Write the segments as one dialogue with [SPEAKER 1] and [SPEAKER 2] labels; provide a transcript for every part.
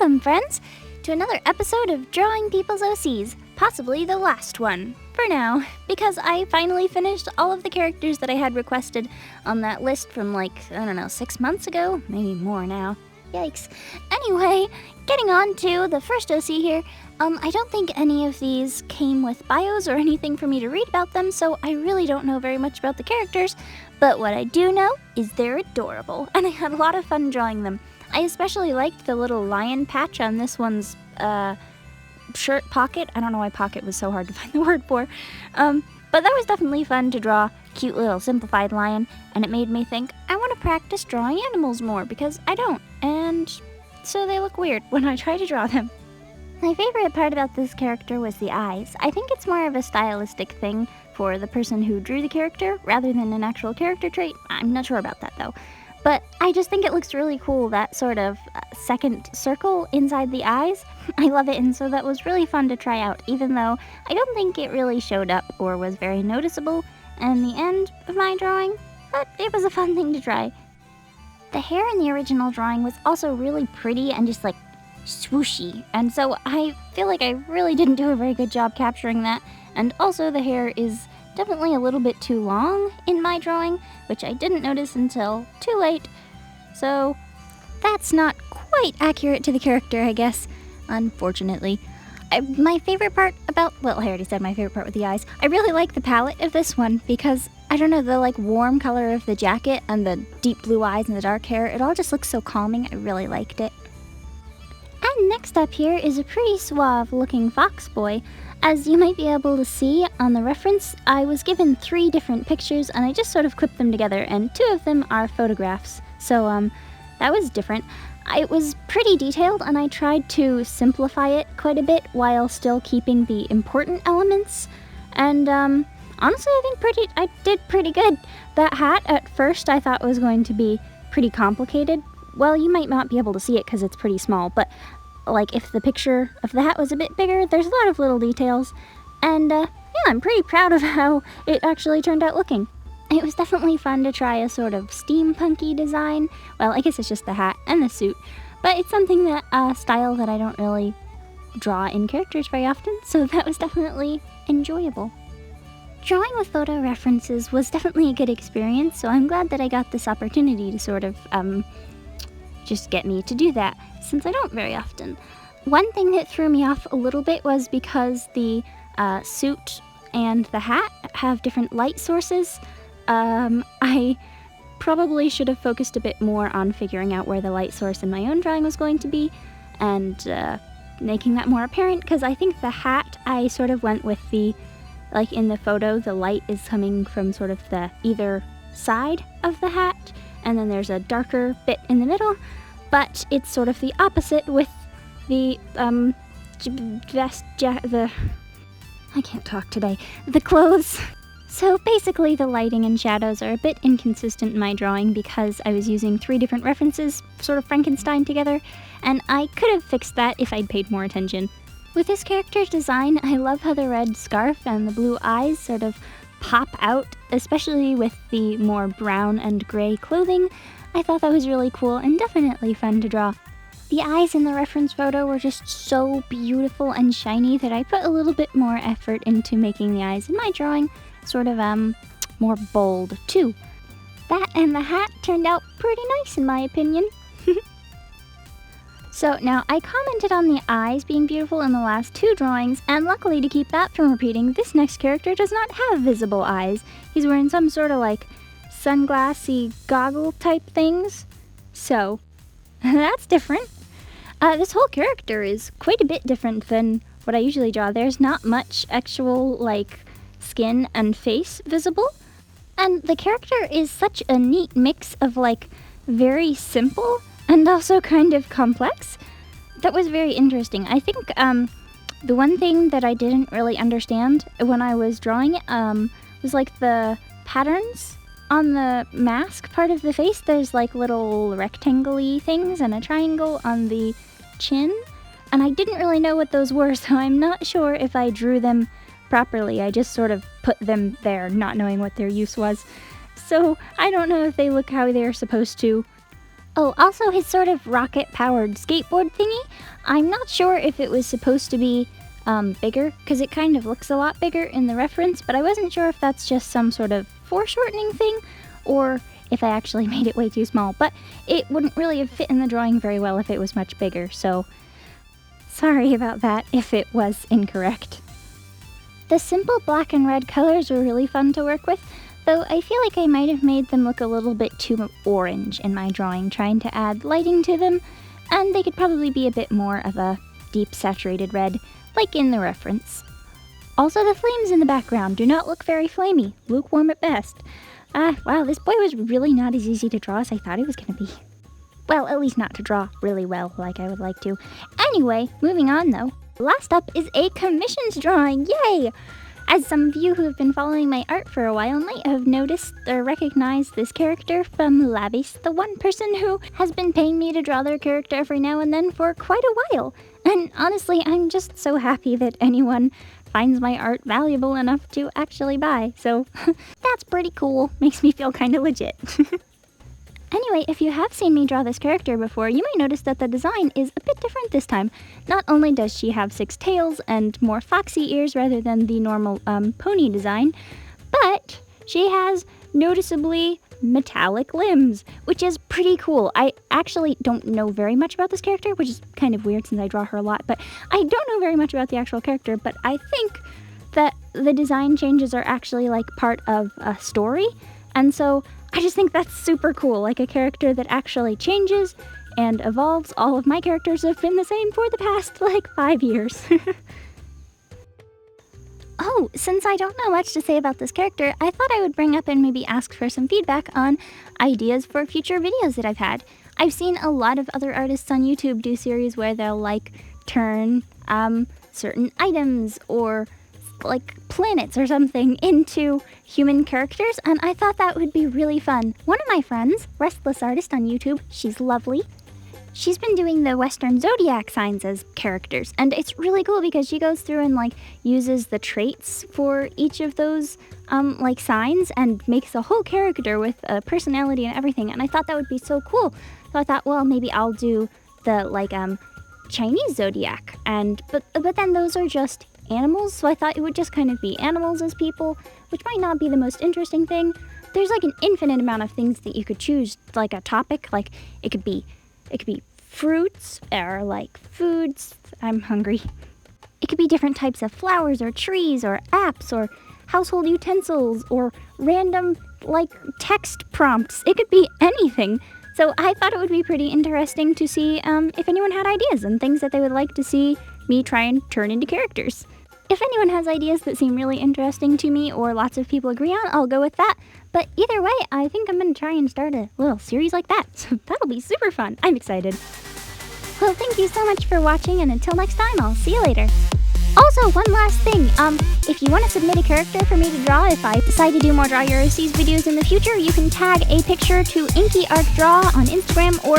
[SPEAKER 1] Welcome, friends, to another episode of Drawing People's OCs, possibly the last one, for now, because I finally finished all of the characters that I had requested on that list from 6 months ago, maybe more now. Yikes. Anyway, getting on to the first OC here, I don't think any of these came with bios or anything for me to read about them, so I really don't know very much about the characters, but what I do know is they're adorable, and I had a lot of fun drawing them. I especially liked the little lion patch on this one's shirt pocket. I don't know why pocket was so hard to find the word for, but that was definitely fun to draw. Cute little simplified lion, and it made me think, I want to practice drawing animals more because I don't, and so they look weird when I try to draw them. My favorite part about this character was the eyes. I think it's more of a stylistic thing for the person who drew the character rather than an actual character trait. I'm not sure about that though. But I just think it looks really cool, that sort of second circle inside the eyes. I love it, and so that was really fun to try out, even though I don't think it really showed up or was very noticeable in the end of my drawing, but it was a fun thing to try. The hair in the original drawing was also really pretty and just swooshy, and so I feel like I really didn't do a very good job capturing that, and also the hair is definitely a little bit too long in my drawing, which I didn't notice until too late, so that's not quite accurate to the character, I guess, unfortunately. My favorite part about, I already said my favorite part with the eyes. I really like the palette of this one because, I don't know, the warm color of the jacket and the deep blue eyes and the dark hair, it all just looks so calming. I really liked it. And next up here is a pretty suave looking fox boy. As you might be able to see on the reference, I was given 3 different pictures and I just sort of clipped them together, and 2 of them are photographs. So that was different. It was pretty detailed, and I tried to simplify it quite a bit while still keeping the important elements. And honestly, I did pretty good. That hat, at first, I thought was going to be pretty complicated. Well, you might not be able to see it because it's pretty small, but if the picture of the hat was a bit bigger, there's a lot of little details. And yeah, I'm pretty proud of how it actually turned out looking. It was definitely fun to try a sort of steampunky design. Well, I guess it's just the hat and the suit, but it's something that, style that I don't really draw in characters very often, so that was definitely enjoyable. Drawing with photo references was definitely a good experience, so I'm glad that I got this opportunity to sort of, just get me to do that, since I don't very often. One thing that threw me off a little bit was because the, suit and the hat have different light sources. I probably should have focused a bit more on figuring out where the light source in my own drawing was going to be, and making that more apparent, because I think the hat, I sort of went with the, in the photo, the light is coming from sort of the either side of the hat, and then there's a darker bit in the middle, but it's sort of the opposite with the, I can't talk today, the clothes. So basically the lighting and shadows are a bit inconsistent in my drawing because I was using 3 different references, sort of Frankenstein together, and I could have fixed that if I'd paid more attention. With this character's design, I love how the red scarf and the blue eyes sort of pop out, especially with the more brown and gray clothing. I thought that was really cool and definitely fun to draw. The eyes in the reference photo were just so beautiful and shiny that I put a little bit more effort into making the eyes in my drawing sort of, more bold, too. That and the hat turned out pretty nice, in my opinion. So, now, I commented on the eyes being beautiful in the last 2 drawings, and luckily to keep that from repeating, this next character does not have visible eyes. He's wearing some sort of, sunglassy goggle type things. So, that's different. This whole character is quite a bit different than what I usually draw. There's not much actual, skin and face visible, and the character is such a neat mix of very simple and also kind of complex. That was very interesting. I think the one thing that I didn't really understand when I was drawing it was the patterns on the mask part of the face. There's little rectangle-y things and a triangle on the chin, and I didn't really know what those were, so I'm not sure if I drew them properly. I just sort of put them there, not knowing what their use was. So I don't know if they look how they're supposed to. Oh, also his sort of rocket-powered skateboard thingy. I'm not sure if it was supposed to be bigger, because it kind of looks a lot bigger in the reference, but I wasn't sure if that's just some sort of foreshortening thing, or if I actually made it way too small. But it wouldn't really have fit in the drawing very well if it was much bigger, so sorry about that if it was incorrect. The simple black and red colors were really fun to work with, though I feel like I might have made them look a little bit too orange in my drawing, trying to add lighting to them, and they could probably be a bit more of a deep saturated red, like in the reference. Also, the flames in the background do not look very flamey, lukewarm at best. Wow, this boy was really not as easy to draw as I thought he was going to be. Well, at least not to draw really well like I would like to. Anyway, moving on though. Last up is a commissions drawing, yay! As some of you who have been following my art for a while might have noticed or recognized this character from Lavis, the one person who has been paying me to draw their character every now and then for quite a while. And honestly, I'm just so happy that anyone finds my art valuable enough to actually buy, so that's pretty cool. Makes me feel kind of legit. Anyway, if you have seen me draw this character before, you may notice that the design is a bit different this time. Not only does she have 6 tails and more foxy ears rather than the normal pony design, but she has noticeably metallic limbs, which is pretty cool. I actually don't know very much about this character, which is kind of weird since I draw her a lot, but I don't know very much about the actual character, but I think that the design changes are actually like part of a story, and so I just think that's super cool, like a character that actually changes and evolves. All of my characters have been the same for the past, like, 5 years. Oh, since I don't know much to say about this character, I thought I would bring up and maybe ask for some feedback on ideas for future videos that I've had. I've seen a lot of other artists on YouTube do series where they'll, like, turn certain items or like planets or something into human characters, and I thought that would be really fun. One of my friends, Restless Artist on YouTube, she's lovely. She's been doing the Western zodiac signs as characters, and it's really cool because she goes through and like uses the traits for each of those like signs and makes a whole character with a personality and everything, and I thought that would be so cool. So I thought, well, maybe I'll do the like Chinese zodiac, and but then those are just animals, so I thought it would just kind of be animals as people, which might not be the most interesting thing. There's like an infinite amount of things that you could choose, like a topic, like it could be fruits or like foods. I'm hungry. It could be different types of flowers or trees or apps or household utensils or random like text prompts. It could be anything. So I thought it would be pretty interesting to see if anyone had ideas and things that they would like to see me try and turn into characters. If anyone has ideas that seem really interesting to me or lots of people agree on, I'll go with that. But either way, I think I'm going to try and start a little series like that. So that'll be super fun. I'm excited. Well, thank you so much for watching, and until next time, I'll see you later. Also, one last thing. If you want to submit a character for me to draw, if I decide to do more Draw Your OCs videos in the future, you can tag a picture to inky_art_draw on Instagram, or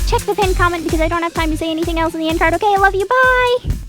[SPEAKER 1] check the pinned comment because I don't have time to say anything else in the end card. Okay, I love you. Bye!